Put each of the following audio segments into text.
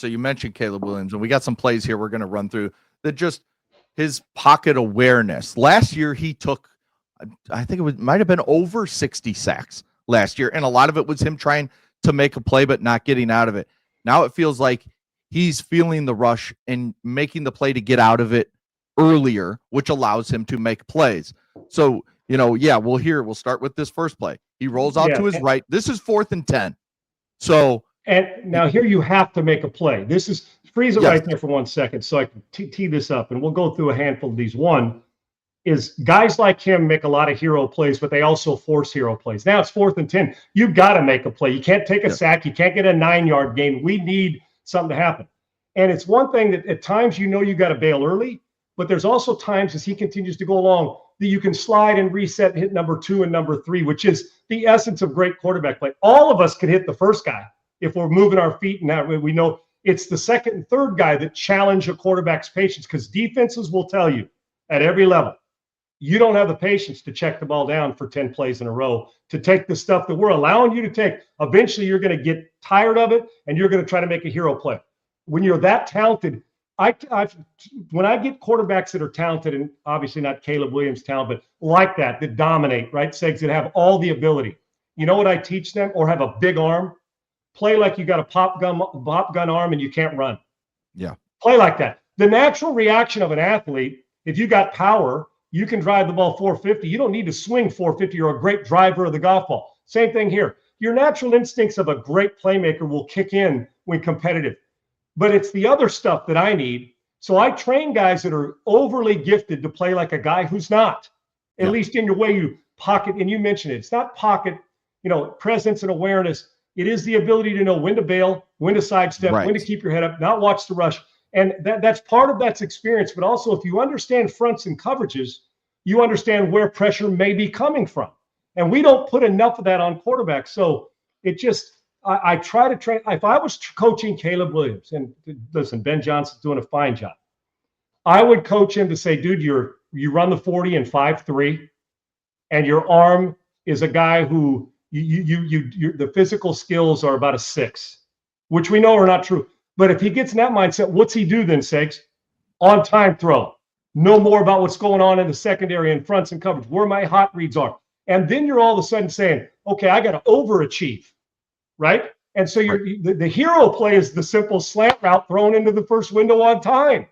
So you mentioned Caleb Williams, and we got some plays here we're going to run through that just his pocket awareness. Last year, he took, I think might have been over 60 sacks last year, and a lot of it was him trying to make a play but not getting out of it. Now it feels like he's feeling the rush and making the play to get out of it earlier, which allows him to make plays. So, we'll start with this first play. He rolls out to his right. This is 4th and 10. So, and now here you have to make a play. This is freeze it right there for 1 second so I can tee this up, and we'll go through a handful of these. One is guys like him make a lot of hero plays, but they also force hero plays. Now it's 4th and 10. You've got to make a play. You can't take a sack. You can't get a 9-yard gain. We need something to happen. And it's one thing that at times you got to bail early, but there's also times as he continues to go along that you can slide and reset and hit number 2 and number 3, which is the essence of great quarterback play. All of us can hit the first guy if we're moving our feet, and that way we know it's the second and third guy that challenge a quarterback's patience, because defenses will tell you at every level, you don't have the patience to check the ball down for 10 plays in a row, to take the stuff that we're allowing you to take. Eventually, you're going to get tired of it, and you're going to try to make a hero play. When you're that talented, when I get quarterbacks that are talented, and obviously not Caleb Williams talent, but like that dominate, right, Segs, that have all the ability. You know what I teach them? Or have a big arm? Play like you got a pop gun arm and you can't run. Yeah. Play like that. The natural reaction of an athlete, if you got power, you can drive the ball 450. You don't need to swing 450. You're a great driver of the golf ball. Same thing here. Your natural instincts of a great playmaker will kick in when competitive. But it's the other stuff that I need. So I train guys that are overly gifted to play like a guy who's not, at least in your way you pocket. And you mentioned it. It's not pocket, presence and awareness. It is the ability to know when to bail, when to sidestep, when to keep your head up, not watch the rush. And that's part of that's experience. But also, if you understand fronts and coverages, you understand where pressure may be coming from. And we don't put enough of that on quarterbacks. So it just, I try to train. If I was coaching Caleb Williams, and listen, Ben Johnson's doing a fine job, I would coach him to say, dude, you run the 40 in 5.3, and your arm is a guy who the physical skills are about a 6, which we know are not true. But if he gets in that mindset, what's he do then, Segs? On time throw. Know more about what's going on in the secondary and fronts and coverage, where my hot reads are. And then you're all of a sudden saying, okay, I got to overachieve, right? And so the hero play is the simple slant route thrown into the first window on time.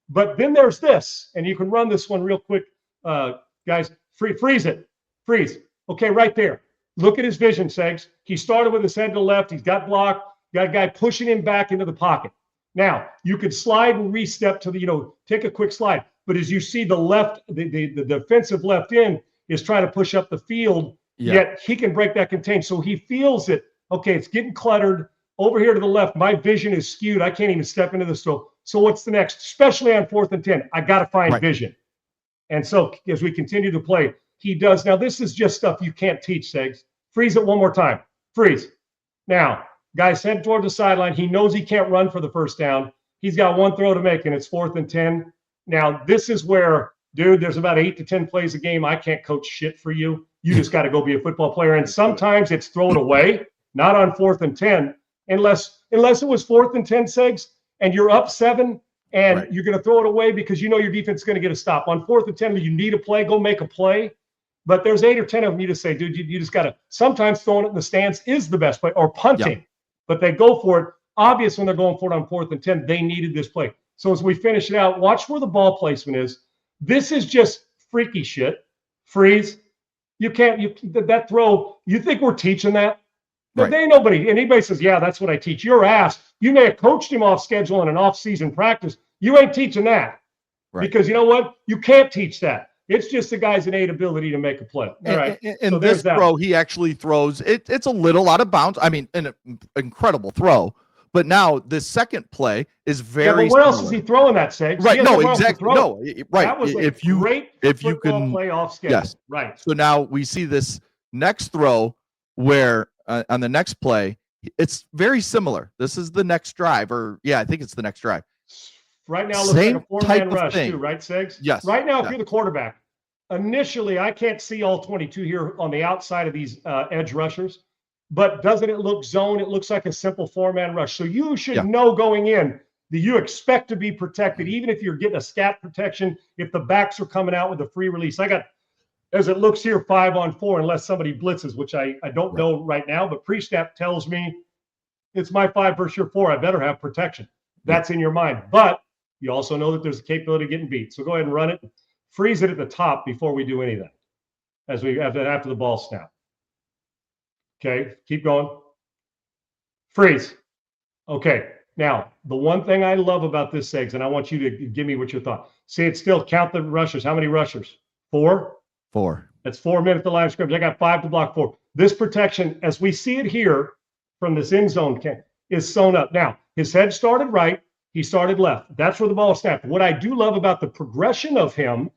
But then there's this, and you can run this one real quick, guys. Freeze it. Freeze. Okay, right there. Look at his vision, Segs. He started with his head to the left. He's got blocked. Got a guy pushing him back into the pocket. Now, you could slide and re-step to take a quick slide. But as you see the left, the defensive left end is trying to push up the field, yet he can break that contain. So he feels it. Okay, it's getting cluttered. Over here to the left, my vision is skewed. I can't even step into this. So what's the next? Especially on 4th and 10, I got to find vision. And so as we continue to play, he does. Now, this is just stuff you can't teach, Segs. Freeze it one more time. Freeze. Now, guy's head toward the sideline. He knows he can't run for the first down. He's got one throw to make, and it's 4th and 10. Now, this is where, dude, there's about 8 to 10 plays a game. I can't coach shit for you. You just got to go be a football player. And sometimes it's thrown away, not on 4th and 10, unless it was 4th and 10, Segs, and you're up 7, and you're going to throw it away because you know your defense is going to get a stop. On 4th and 10, you need a play, go make a play. But there's 8 or 10 of them you just say, dude, you just got to, sometimes throwing it in the stands is the best play, or punting. But they go for it. Obvious when they're going for it on 4th and 10, they needed this play. So as we finish it out, watch where the ball placement is. This is just freaky shit. Freeze. You can't, that throw, you think we're teaching that? But there ain't nobody, anybody says, yeah, that's what I teach. Your ass. You may have coached him off schedule in an off-season practice. You ain't teaching that. Because you know what? You can't teach that. It's just the guy's innate ability to make a play. All right. And so this throw, he actually throws, it's a little out of bounds. I mean, an incredible throw. But now the second play is very but where else is he throwing that, Segs? Right. No, exactly. No, right. That was if you can play off schedule. Yes. Right. So now we see this next throw where on the next play, it's very similar. This is the next drive, I think it's the next drive. Right now, looks like a 4-man rush too, right, Segs? Yes. Right now, if you're the quarterback, initially, I can't see all 22 here on the outside of these edge rushers. but doesn't it look zone? It looks like a simple four-man rush. So you should Yeah. know going in that you expect to be protected, even if you're getting a scat protection, if the backs are coming out with a free release. I got, as it looks here, 5-on-4, unless somebody blitzes, which I don't know right now, but pre-snap tells me it's my 5 versus your 4. I better have protection. That's in your mind. But you also know that there's a capability of getting beat. So go ahead and run it. Freeze it at the top before we do anything, as we after the ball snap. Okay, keep going. Freeze. Okay, now the one thing I love about this, Segs, and I want you to give me what you thought. See, it's still count the rushers. How many rushers? 4? 4. That's 4 minutes to line of scrimmage. I got 5 to block 4. This protection, as we see it here from this end zone, is sewn up. Now, his head started right. He started left. That's where the ball snapped. What I do love about the progression of him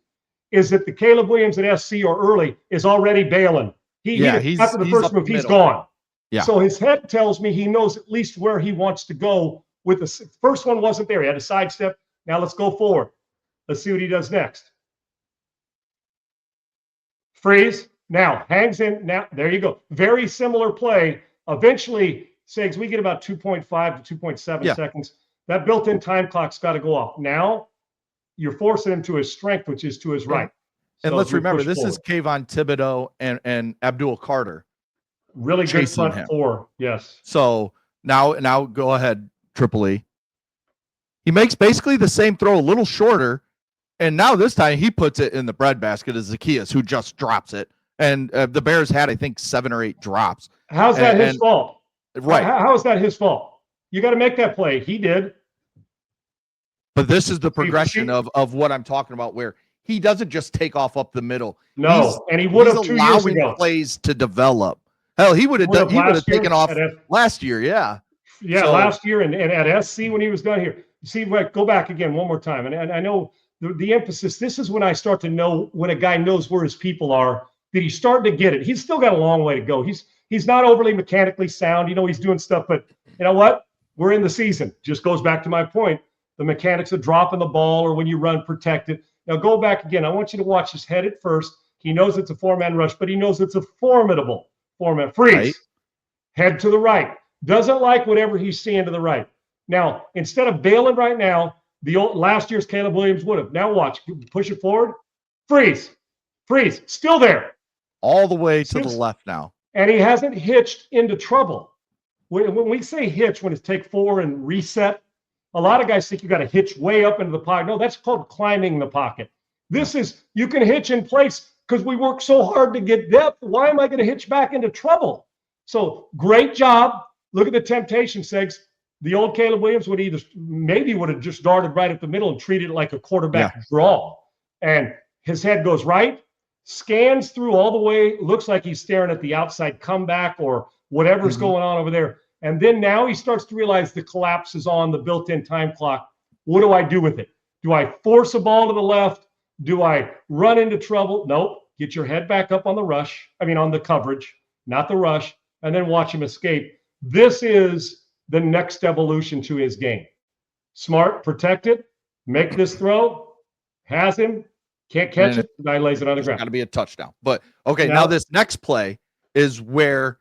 is that the Caleb Williams at SC or early is already bailing. After the first move, he's gone. Yeah. So his head tells me he knows at least where he wants to go. With the first one wasn't there. He had a sidestep. Now let's go forward. Let's see what he does next. Freeze. Now hangs in. Now there you go. Very similar play. Eventually, Segs, we get about 2.5 to 2.7 seconds. That built-in time clock's got to go off. Now you're forcing him to his strength, which is to his right. And let's remember, this is Kayvon Thibodeau and Abdul Carter. Really good front 4. Yes. So now go ahead, Triple E. He makes basically the same throw, a little shorter. And now this time he puts it in the breadbasket as Zacchaeus, who just drops it. And the Bears had, I think, 7 or 8 drops. How's that his fault? Right. How is that his fault? You got to make that play. He did. But this is the progression of what I'm talking about, where he doesn't just take off up the middle. No, and he would have 2 years ago. Plays to develop. Hell, he would have taken off last year. Yeah. Yeah, so, last year and at SC when he was done here. See, go back again one more time. And I know the emphasis, this is when I start to know when a guy knows where his people are, that he's starting to get it. He's still got a long way to go. He's not overly mechanically sound. You know, he's doing stuff, but you know what? We're in the season. Just goes back to my point. The mechanics of dropping the ball or when you run protected. Now go back again. I want you to watch his head at first. He knows it's a 4-man rush, but he knows it's a formidable 4-man. Freeze. Right. Head to the right. Doesn't like whatever he's seeing to the right. Now, instead of bailing right now, last year's Caleb Williams would have. Now watch. Push it forward. Freeze. Freeze. Still there. All the way to the left now. And he hasn't hitched into trouble. When we say hitch, when it's take 4 and reset, a lot of guys think you got to hitch way up into the pocket. No, that's called climbing the pocket. This is, you can hitch in place because we work so hard to get depth. Why am I going to hitch back into trouble? So great job. Look at the temptation, Segs. The old Caleb Williams would have just darted right up the middle and treated it like a quarterback draw. And his head goes right, scans through all the way, looks like he's staring at the outside comeback or whatever's going on over there. And then now he starts to realize the collapse is on the built-in time clock. What do I do with it? Do I force a ball to the left? Do I run into trouble? Nope. Get your head back up on the coverage, not the rush, and then watch him escape. This is the next evolution to his game. Smart, protect it, make this throw, has him, can't catch it, the guy lays it on the ground. Got to be a touchdown. But okay, now this next play is where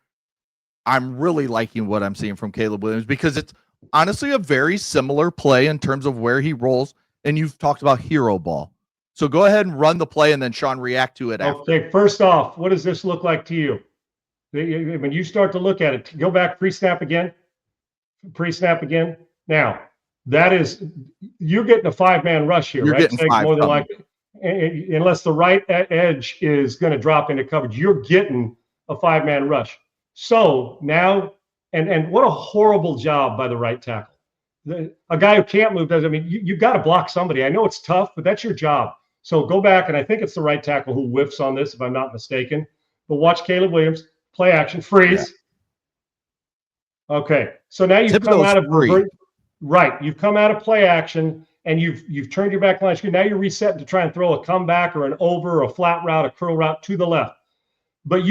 I'm really liking what I'm seeing from Caleb Williams, because it's honestly a very similar play in terms of where he rolls. And you've talked about hero ball. So go ahead and run the play and then Sean react to it. Okay, first off, what does this look like to you? When you start to look at it, go back, pre-snap again. Now, that is, you're getting a 5-man rush here, you're right? Getting 5 more than likely, unless the right edge is going to drop into coverage, you're getting a 5-man rush. So now, and what a horrible job by the right tackle. A guy who can't move does. I mean, you've got to block somebody. I know it's tough, but that's your job. So go back, and I think it's the right tackle who whiffs on this, if I'm not mistaken. But watch Caleb Williams, play action, freeze. Yeah. Okay, so now you've come out of You've come out of play action, and you've turned your back line. Now you're resetting to try and throw a comeback or an over, or a flat route, a curl route to the left. But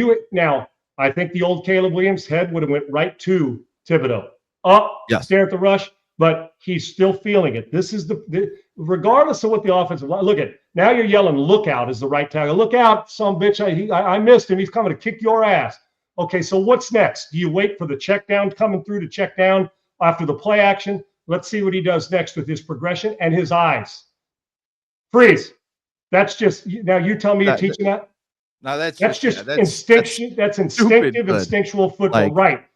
I think the old Caleb Williams head would have went right to Thibodeau. Stare at the rush, but he's still feeling it. This is regardless of what the offensive line, look at, now you're yelling, look out, is the right tackle. Look out, some bitch, I missed him. He's coming to kick your ass. Okay, so what's next? Do you wait for the check down coming through to check down after the play action? Let's see what he does next with his progression and his eyes. Freeze. That's just, now you tell me you're teaching that? No, That's just that's instinction. That's instinctive, good. instinctual football, Like, right?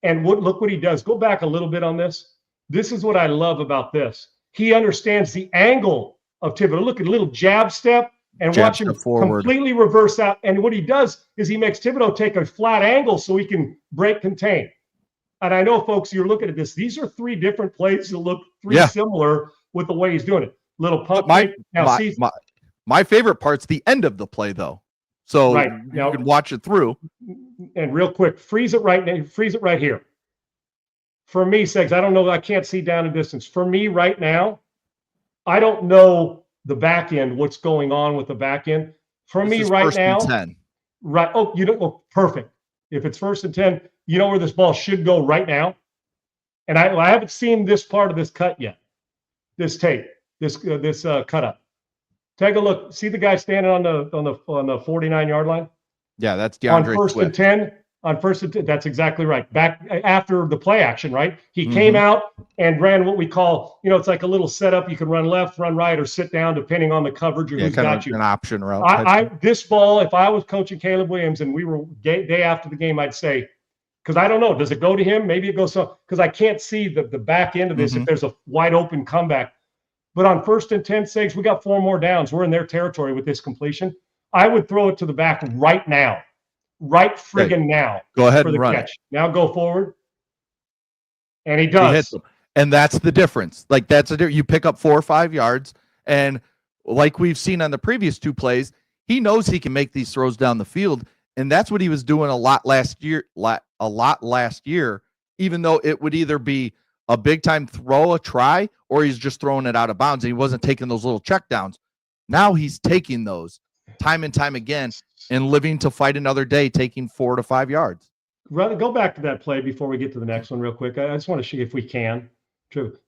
And look what he does. Go back a little bit on this. This is what I love about this. He understands the angle of Thibodeau. Look at a little jab step and watch him completely reverse out. And what he does is he makes Thibodeau take a flat angle so he can break contain. And I know, folks, you're looking at this. These are three different plays that look similar with the way he's doing it. Little pump fake. Now, my favorite part's the end of the play, though. So you can watch it through. And real quick, freeze it right now. Freeze it right here. For me, Segs, I don't know. I can't see down in distance. For me right now, I don't know the back end, what's going on with the back end. For me right now, right. Oh, you don't. Well, perfect. If it's 1st and 10, you know where this ball should go right now. And I haven't seen this part of this cut yet. This tape, this cut up. Take a look. See the guy standing on the 49-yard line? Yeah, that's DeAndre on 1st and 10. On 1st and 10, that's exactly right. Back after the play action, right? He came out and ran what we call, it's like a little setup. You can run left, run right, or sit down, depending on the coverage or who's got you. An option route. This ball, if I was coaching Caleb Williams and we were day after the game, I'd say, because I don't know, does it go to him? Maybe it goes so, because I can't see the back end of this if there's a wide open comeback. But on 1st and 10, Segs, we got 4 more downs. We're in their territory with this completion. I would throw it to the back right now. Right friggin' now. Go ahead and run it. Now go forward. And he does. And that's the difference. Like, you pick up 4 or 5 yards. And like we've seen on the previous 2 plays, he knows he can make these throws down the field. And that's what he was doing a lot last year, even though it would either be a big time throw, a try, or he's just throwing it out of bounds. And he wasn't taking those little check downs. Now he's taking those time and time again and living to fight another day, taking 4 to 5 yards. Go back to that play before we get to the next one real quick. I just want to see if we can.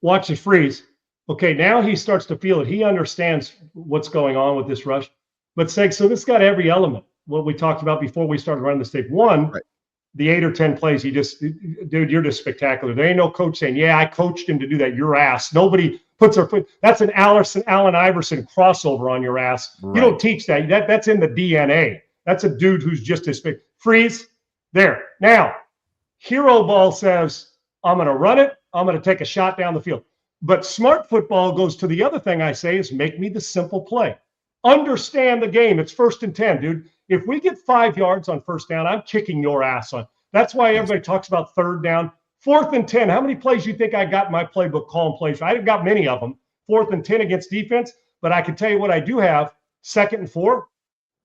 Watch the freeze. Okay, now he starts to feel it. He understands what's going on with this rush. But Seg, so this got every element, what we talked about before we started running this tape. One, the 8 or 10 plays, dude, you're just spectacular. There ain't no coach saying, yeah, I coached him to do that. Your ass. Nobody puts their foot. That's an Allen Iverson crossover on your ass. Right. You don't teach that. That's in the DNA. That's a dude who's just as big. Freeze. There. Now, hero ball says, I'm going to run it. I'm going to take a shot down the field. But smart football goes to the other thing I say is make me the simple play. Understand the game. It's 1st and 10, dude. If we get 5 yards on 1st down, I'm kicking your ass on. That's why everybody talks about 3rd down. 4th and 10. How many plays do you think I got in my playbook calling plays? I didn't got many of them. 4th and 10 against defense. But I can tell you what I do have. 2nd and 4.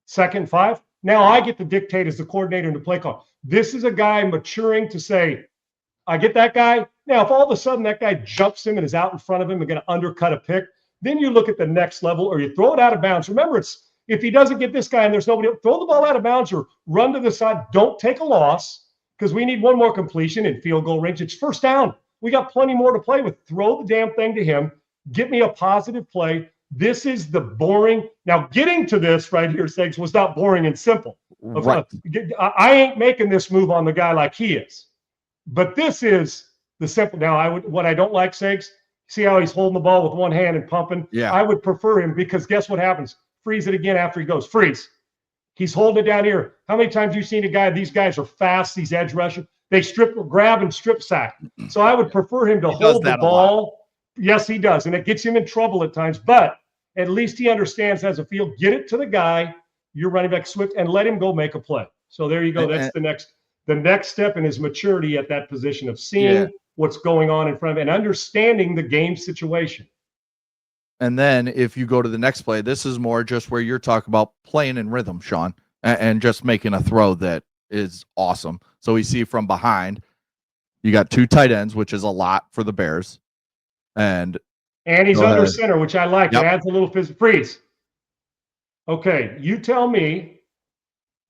2nd and 5. Now I get to dictate as the coordinator in the play call. This is a guy maturing to say, I get that guy. Now, if all of a sudden that guy jumps him and is out in front of him and going to undercut a pick, then you look at the next level or you throw it out of bounds. Remember, it's if he doesn't get this guy and there's nobody, throw the ball out of bounds or run to the side. Don't take a loss because we need one more completion in field goal range. It's 1st down. We got plenty more to play with. Throw the damn thing to him. Get me a positive play. This is the boring. Now, getting to this right here, Segs, was not boring and simple. Right. I ain't making this move on the guy like he is. But this is the simple. Now, what I don't like, Segs, see how he's holding the ball with one hand and pumping? Yeah. I would prefer him because guess what happens? Freeze it again after he goes. Freeze. He's holding it down here. How many times have you seen a guy? These guys are fast, these edge rushers. They grab and strip sack. So I would prefer him to hold the ball. Yes, he does. And it gets him in trouble at times. But at least he understands as a field. Get it to the guy, you're running back Swift, and let him go make a play. So there you go. That's the next step in his maturity at that position of seeing what's going on in front of him and understanding the game situation. And then if you go to the next play, this is more just where you're talking about playing in rhythm, Sean, and just making a throw that is awesome. So we see from behind, you got 2 tight ends, which is a lot for the Bears. And he's under center, which I like. It adds a little freeze. Okay, you tell me,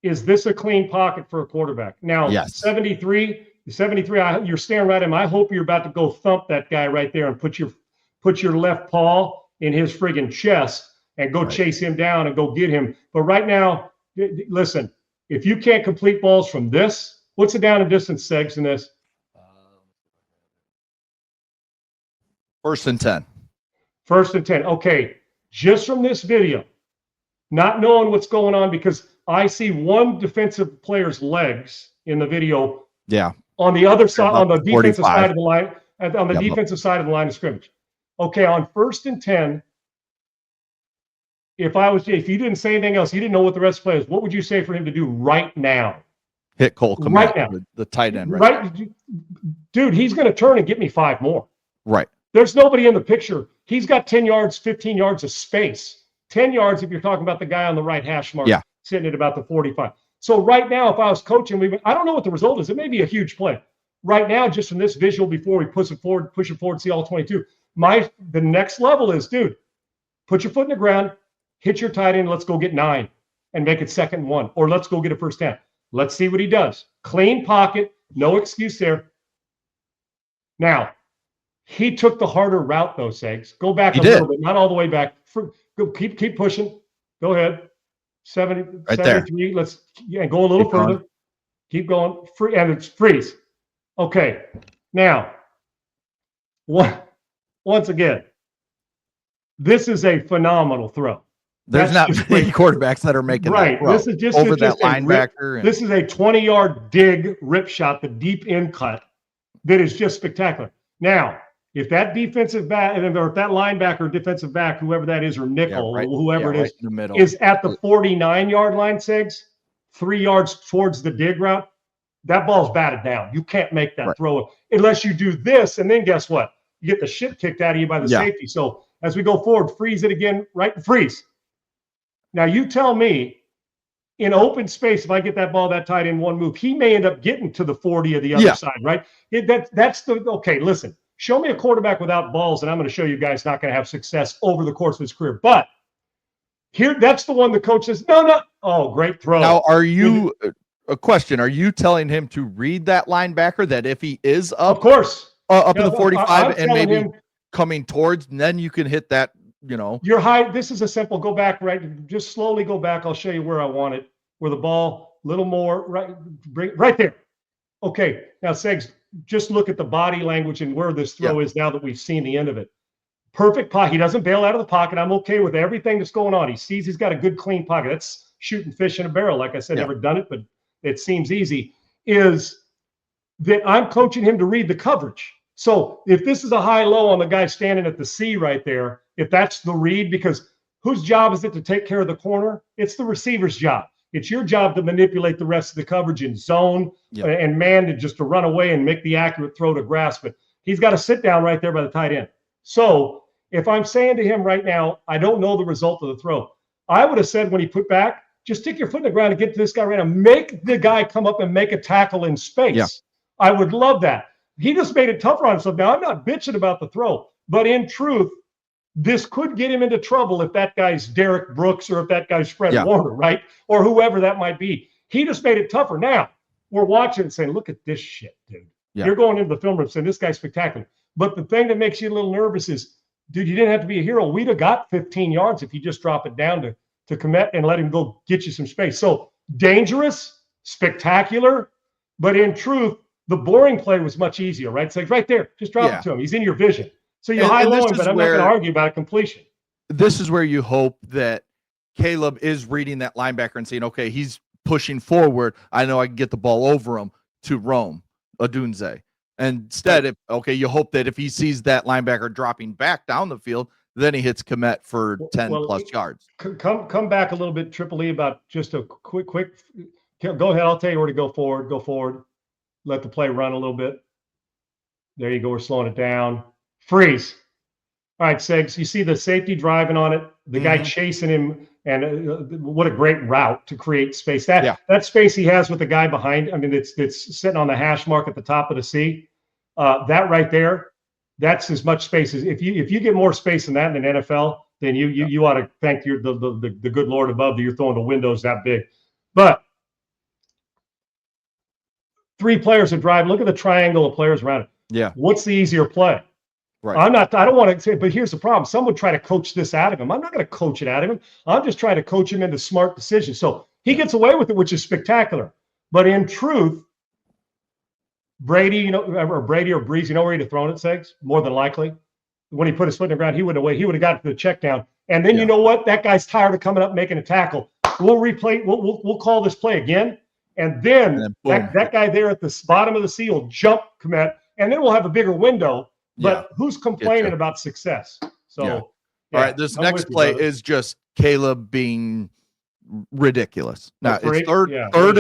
is this a clean pocket for a quarterback? Now, yes. 73, you're staring right at him. I hope you're about to go thump that guy right there and put your left paw in his friggin' chest and go chase him down and go get him. But right now, listen, if you can't complete balls from this, What's the down and distance, Segs, in this? 1st and 10. 1st and 10. Okay, just from this video, not knowing what's going on, because I see one defensive player's legs in the video. Yeah. On the other side, on the defensive 45. side of the line, on the defensive side of the line of scrimmage. Okay, on 1st and 10, if you didn't say anything else, you didn't know what the rest of the play is, what would you say for him to do right now? Hit Cole Kmet, right now, the tight end. Right, dude, he's going to turn and get me 5 more. Right. There's nobody in the picture. He's got 10 yards, 15 yards of space. 10 yards if you're talking about the guy on the right hash mark, sitting at about the 45. So right now, if I was coaching, I don't know what the result is. It may be a huge play. Right now, just from this visual before we push it forward, see all 22. The next level is, dude, put your foot in the ground, hit your tight end, let's go get 9 and make it 2nd and 1. Or let's go get a 1st down. Let's see what he does. Clean pocket, no excuse there. Now, he took the harder route, though, Segs. Go back little bit, not all the way back. Go, keep pushing. Go ahead. 73. There. Let's go a little further. Going. Keep going. And it's freeze. Okay. Now, once again, this is a phenomenal throw. There's not many quarterbacks that are making that throw. This is just over that linebacker. This is a 20-yard dig rip shot, the deep in cut that is just spectacular. Now, if that defensive back, or if that linebacker, defensive back, whoever that is, or nickel, or whoever it is, in the middle, is at the 49-yard line, Segs, 3 yards towards the dig route, that ball's batted down. You can't make that throw unless you do this, and then guess what? You get the shit kicked out of you by the safety. So as we go forward, freeze it again, freeze. Now you tell me, in open space, if I get that ball that tight in one move, he may end up getting to the 40 of the other side, right? Okay, listen. Show me a quarterback without balls, and I'm going to show you guys not going to have success over the course of his career. But here, that's the one the coach says, no. Oh, great throw. Now, a question, are you telling him to read that linebacker, that if he is up, of course, up in the 45 and maybe coming towards, and then you can hit that, You're high. This is a simple, go back, right? Just slowly go back. I'll show you where I want it, where the ball, little more, right there. Okay, now, Segs, just look at the body language and where this throw is now that we've seen the end of it. Perfect pocket. He doesn't bail out of the pocket. I'm okay with everything that's going on. He sees he's got a good, clean pocket. That's shooting fish in a barrel. Like I said, never done it, but it seems easy. Is that I'm coaching him to read the coverage. So if this is a high-low on the guy standing at the C right there, if that's the read, because whose job is it to take care of the corner? It's the receiver's job. It's your job to manipulate the rest of the coverage in zone and man to run away and make the accurate throw to grasp it. He's got to sit down right there by the tight end. So if I'm saying to him right now, I don't know the result of the throw, I would have said when he put back, just stick your foot in the ground and get to this guy right now. Make the guy come up and make a tackle in space. Yeah. I would love that. He just made it tougher on himself. Now, I'm not bitching about the throw, but in truth, this could get him into trouble if that guy's Derek Brooks or if that guy's Fred Warner, right? Or whoever that might be. He just made it tougher. Now, we're watching and saying, look at this shit, dude. Yeah. You're going into the film room saying, this guy's spectacular. But the thing that makes you a little nervous is, dude, you didn't have to be a hero. We'd have got 15 yards if you just drop it down to Kmet and let him go get you some space. So dangerous, spectacular, but in truth, the boring play was much easier, right? It's like right there, just drop it to him. He's in your vision. So you high-low him, but I'm not going to argue about a completion. This is where you hope that Caleb is reading that linebacker and saying, okay, he's pushing forward. I know I can get the ball over him to Rome, Odunze. And instead, you hope that if he sees that linebacker dropping back down the field, then he hits Kmet for 10-plus yards. Come back a little bit, Triple E, about just a quick. Go ahead. I'll tell you where to go forward. Go forward. Let the play run a little bit. There you go. We're slowing it down. Freeze. All right, Segs, you see the safety driving on it, the guy chasing him, and what a great route to create space. That space he has with the guy behind, I mean, it's sitting on the hash mark at the top of the C. That right there, that's as much space as if you get more space than that in an NFL, then you ought to thank the good Lord above that you're throwing the windows that big. But 3 players are driving. Look at the triangle of players around it. Yeah. What's the easier play? Right. I don't want to say, but here's the problem. Some would try to coach this out of him. I'm not going to coach it out of him. I'm just trying to coach him into smart decisions. So he gets away with it, which is spectacular. But in truth, Brady, or Brady or Breeze, where he'd have thrown it, Segs? More than likely. When he put his foot in the ground, he would have got to the check down. And then you know what? That guy's tired of coming up making a tackle. We'll replay. We'll call this play again. And then that guy there at the bottom of the sea will jump, Komet, and then we'll have a bigger window. But who's complaining about success? So, all right, this next play is just Caleb being ridiculous. Now it's third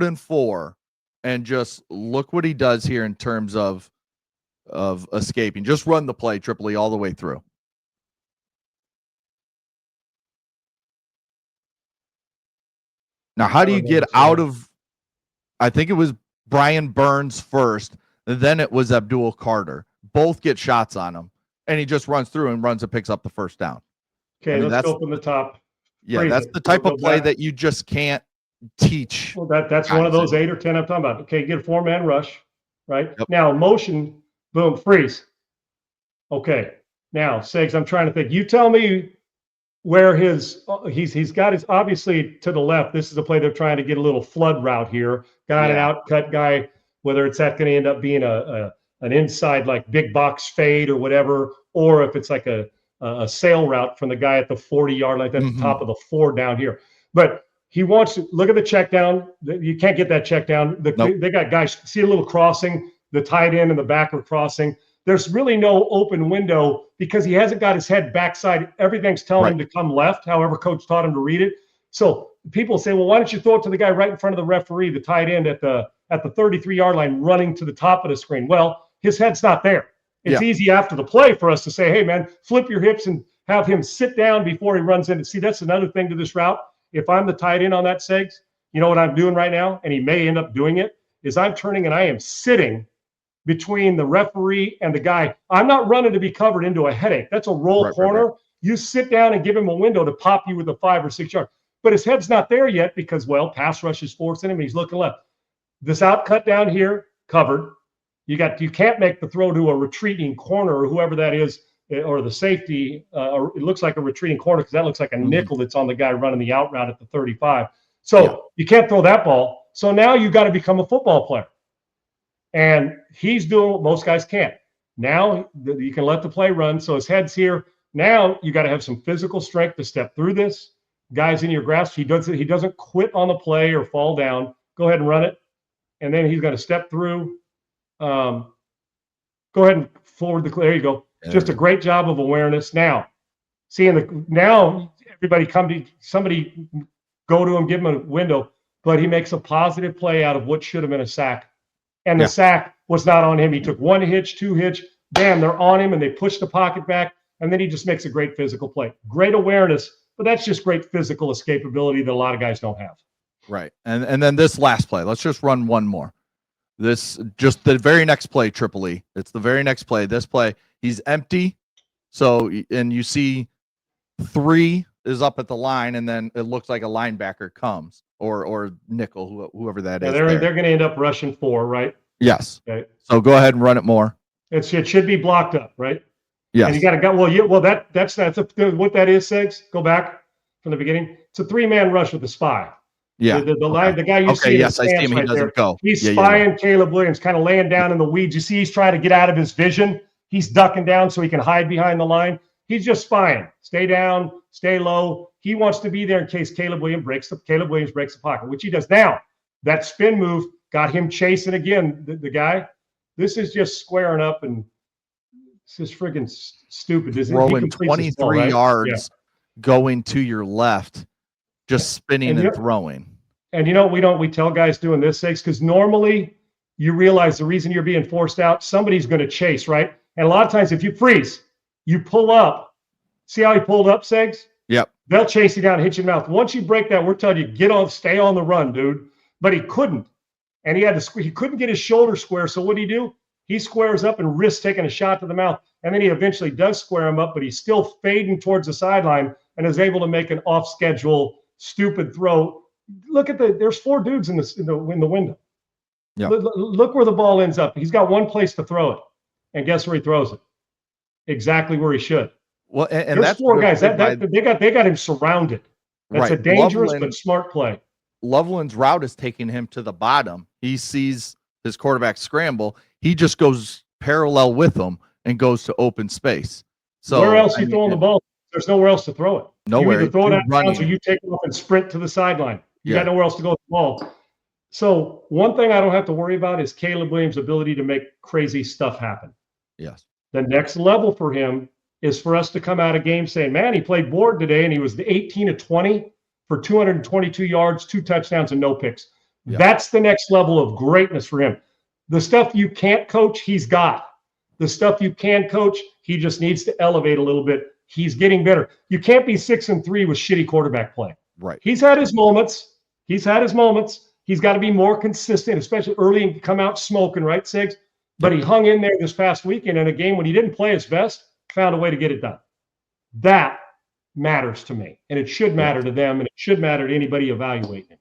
and four, and just look what he does here in terms of escaping. Just run the play, Tripoli, all the way through. Now, how do you get out of? I think it was Brian Burns first, and then it was Abdul Carter. Both get shots on him, and he just runs through and picks up the first down. Okay, let's go from the top. Yeah, that's the type of play that you just can't teach. Well, that's one of those 8 or 10 I'm talking about. Okay, get a 4-man rush, right? Now, motion, boom, freeze. Okay, now, Segs, I'm trying to think. You tell me where he's got his, obviously to the left. This is a play they're trying to get a little flood route here. Got an outcut guy, whether it's that going to end up being an inside like big box fade or whatever, or if it's like a sail route from the guy at the 40-yard line, at the top of the 4 down here. But he wants to look at the check down. You can't get that check down. They got guys, see a little crossing, the tight end and the back are crossing. There's really no open window because he hasn't got his head backside. Everything's telling him to come left, however coach taught him to read it. So people say, well, why don't you throw it to the guy right in front of the referee, the tight end at the 33-yard line running to the top of the screen? Well, his head's not there. It's easy after the play for us to say, hey, man, flip your hips and have him sit down before he runs in. See, that's another thing to this route. If I'm the tight end on that, Segs, you know what I'm doing right now, and he may end up doing it, is I'm turning and I am sitting between the referee and the guy. I'm not running to be covered into a headache. That's a roll corner. You sit down and give him a window to pop you with a 5 or 6 yard. But his head's not there yet because, well, pass rush is forcing him. He's looking left. This out cut down here, covered. You can't make the throw to a retreating corner or whoever that is, or the safety. It looks like a retreating corner because that looks like a nickel that's on the guy running the out route at the 35. So you can't throw that ball. So now you got to become a football player. And he's doing what most guys can't. Now you can let the play run. So his head's here. Now you got to have some physical strength to step through this. Guy's in your grasp. He doesn't quit on the play or fall down. Go ahead and run it. And then he's got to step through. Go ahead and forward there you go. Just a great job of awareness. Now, now everybody somebody go to him, give him a window, but he makes a positive play out of what should have been a sack. And the sack was not on him. He took 1 hitch, 2 hitch, bam, they're on him and they push the pocket back. And then he just makes a great physical play. Great awareness, but that's just great physical escapability that a lot of guys don't have. Right. And then this last play, let's just run one more. This just the very next play, Tripoli. It's the very next play. This play, he's empty. So, and you see 3 is up at the line, and then it looks like a linebacker comes or nickel, whoever that is. They're going to end up rushing 4, right? Yes. Okay. So go ahead and run it more. It should be blocked up, right? Yes. And you got to go. That's what that is. Segs. Go back from the beginning. It's a 3-man rush with a spy. Yeah. The guy you see. Yes, I see him. He doesn't go. He's spying Caleb Williams, kind of laying down in the weeds. You see, he's trying to get out of his vision. He's ducking down so he can hide behind the line. He's just spying. Stay down, stay low. He wants to be there in case Caleb Williams breaks the pocket, which he does now. That spin move got him chasing again. The guy. This is just squaring up, and it's just friggin' stupid. Rolling 23 yards, going to your left, just spinning and throwing. And we tell guys doing this, because normally you realize the reason you're being forced out, somebody's going to chase, right? And a lot of times if you freeze, you pull up. See how he pulled up, Segs? Yep. They'll chase you down and hit you in the mouth. Once you break that, we're telling you, stay on the run, dude. But he couldn't. And he couldn't get his shoulder square. So what do? He squares up and risks taking a shot to the mouth. And then he eventually does square him up, but he's still fading towards the sideline and is able to make an off-schedule, stupid throw. Look at there's 4 dudes in the window. Yeah. Look where the ball ends up. He's got one place to throw it. And guess where he throws it? Exactly where he should. Well, and there's that's 4 guys. They got him surrounded. That's a dangerous but smart play. Loveland's route is taking him to the bottom. He sees his quarterback scramble, he just goes parallel with them and goes to open space. So where else are you throwing the ball? There's nowhere else to throw it. Nowhere. You either throw it out of bounds or running. you take it off and sprint to the sideline. You Yeah. got nowhere else to go with the ball. So one thing I don't have to worry about is Caleb Williams' ability to make crazy stuff happen. Yes. The next level for him is for us to come out of games saying, man, he played board today and he was the 18 of 20 for 222 yards, 2 touchdowns, and no picks. Yeah. That's the next level of greatness for him. The stuff you can't coach, he's got. The stuff you can coach, he just needs to elevate a little bit. He's getting better. You can't be 6-3 with shitty quarterback play. Right. He's had his moments. He's got to be more consistent, especially early and come out smoking, right, Sigs? But he hung in there this past weekend in a game when he didn't play his best, found a way to get it done. That matters to me, and it should matter to them, and it should matter to anybody evaluating it.